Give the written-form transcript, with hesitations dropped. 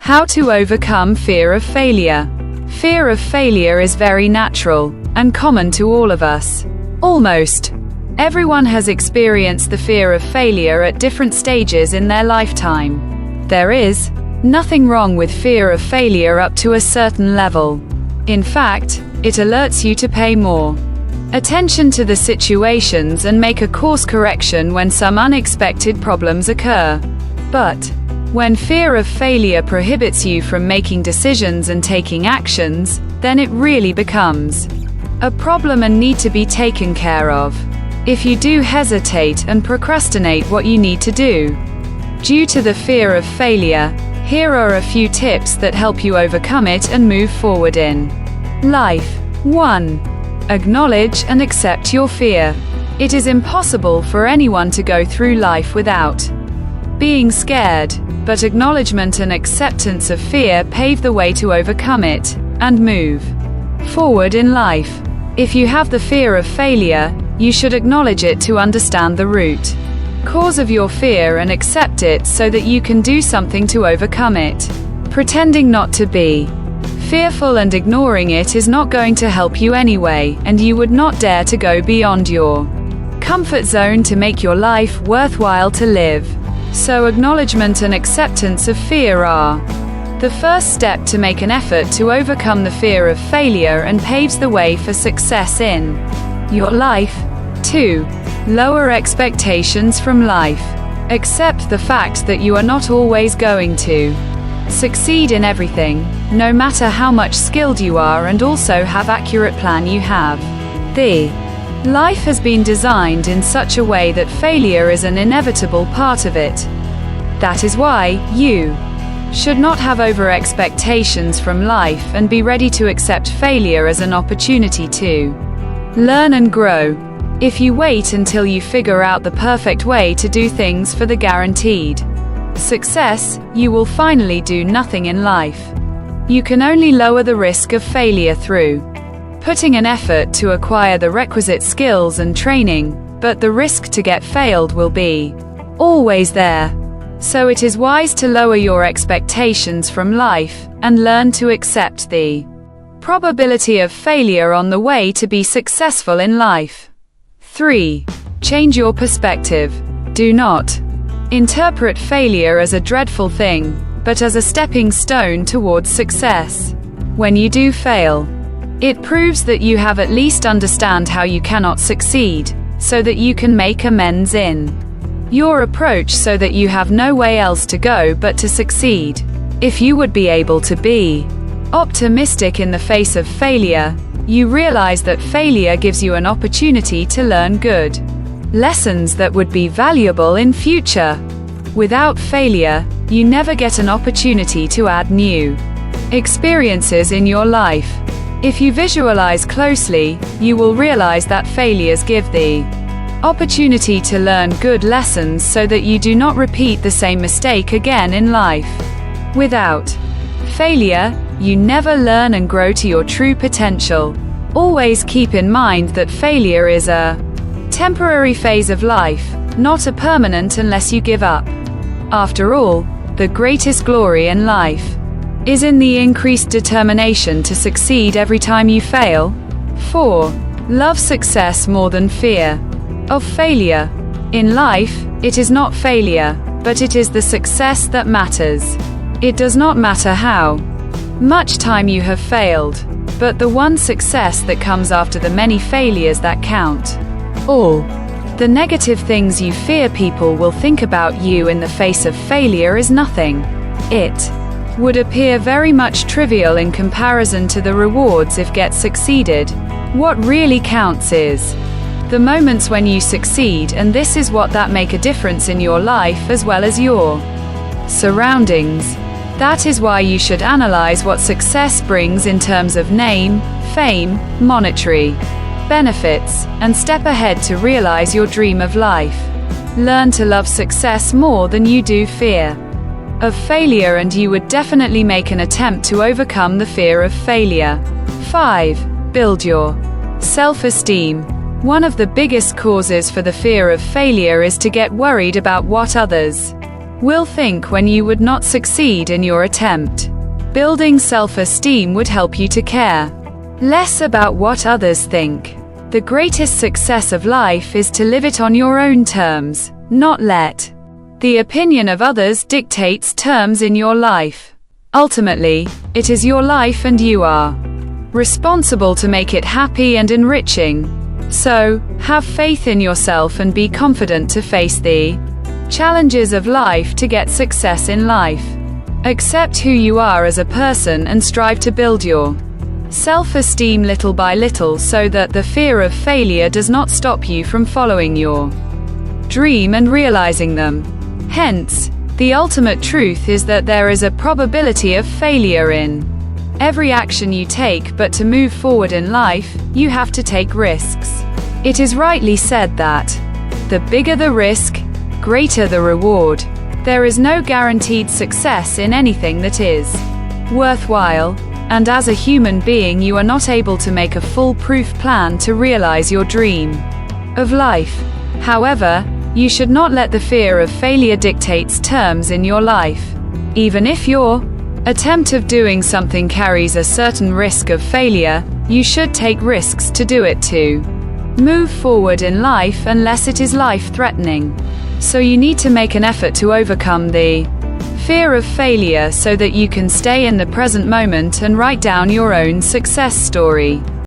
How to overcome fear of failure. Fear of failure is very natural and common to all of us. Almost everyone has experienced the fear of failure at different stages in their lifetime. There is nothing wrong with fear of failure up to a certain level. In fact, it alerts you to pay more attention to the situations and make a course correction when some unexpected problems occur. But when fear of failure prohibits you from making decisions and taking actions, then it really becomes a problem and need to be taken care of. If you do hesitate and procrastinate what you need to do due to the fear of failure, here are a few tips that help you overcome it and move forward in life. 1. Acknowledge and accept your fear. It is impossible for anyone to go through life without being scared, but acknowledgement and acceptance of fear pave the way to overcome it and move forward in life. If you have the fear of failure, you should acknowledge it to understand the root cause of your fear and accept it so that you can do something to overcome it. Pretending not to be fearful and ignoring it is not going to help you anyway, and you would not dare to go beyond your comfort zone to make your life worthwhile to live. So acknowledgement and acceptance of fear are the first step to make an effort to overcome the fear of failure and paves the way for success in your life. 2. Lower expectations from life. Accept the fact that you are not always going to succeed in everything, no matter how much skilled you are, and also have accurate plan you have. The life has been designed in such a way that failure is an inevitable part of it. That is why you should not have over expectations from life and be ready to accept failure as an opportunity to learn and grow. If you wait until you figure out the perfect way to do things for the guaranteed success, you will finally do nothing in life. You can only lower the risk of failure through putting an effort to acquire the requisite skills and training, but the risk to get failed will be always there. So it is wise to lower your expectations from life and learn to accept the probability of failure on the way to be successful in life. 3. Change your perspective. Do not interpret failure as a dreadful thing, but as a stepping stone towards success. When you do fail, it proves that you have at least understand how you cannot succeed, so that you can make amends in your approach so that you have no way else to go but to succeed. If you would be able to be optimistic in the face of failure, you realize that failure gives you an opportunity to learn good lessons that would be valuable in future. Without failure, you never get an opportunity to add new experiences in your life. If you visualize closely, you will realize that failures give the opportunity to learn good lessons so that you do not repeat the same mistake again in life. Without failure, you never learn and grow to your true potential. Always keep in mind that failure is a temporary phase of life, not a permanent unless you give up. After all, the greatest glory in life is in the increased determination to succeed every time you fail. 4. Love success more than fear of failure. In life, it is not failure, but it is the success that matters. It does not matter how much time you have failed, but the one success that comes after the many failures that count. All the negative things you fear people will think about you in the face of failure is nothing. It would appear very much trivial in comparison to the rewards if get succeeded. What really counts is the moments when you succeed, and this is what that make a difference in your life as well as your surroundings. That is why you should analyze what success brings in terms of name, fame, monetary benefits, and step ahead to realize your dream of life. Learn to love success more than you do fear of failure, and you would definitely make an attempt to overcome the fear of failure. 5. Build your self-esteem. One of the biggest causes for the fear of failure is to get worried about what others will think when you would not succeed in your attempt. Building self-esteem would help you to care less about what others think. The greatest success of life is to live it on your own terms, not let the opinion of others dictates terms in your life. Ultimately, it is your life and you are responsible to make it happy and enriching. So, have faith in yourself and be confident to face the challenges of life to get success in life. Accept who you are as a person and strive to build your self-esteem little by little so that the fear of failure does not stop you from following your dream and realizing them. Hence, the ultimate truth is that there is a probability of failure in every action you take, but to move forward in life, you have to take risks. It is rightly said that the bigger the risk, greater the reward. There is no guaranteed success in anything that is worthwhile, and as a human being you are not able to make a foolproof plan to realize your dream of life. However, you should not let the fear of failure dictate terms in your life. Even if your attempt of doing something carries a certain risk of failure, you should take risks to do it to move forward in life unless it is life-threatening. So you need to make an effort to overcome the fear of failure so that you can stay in the present moment and write down your own success story.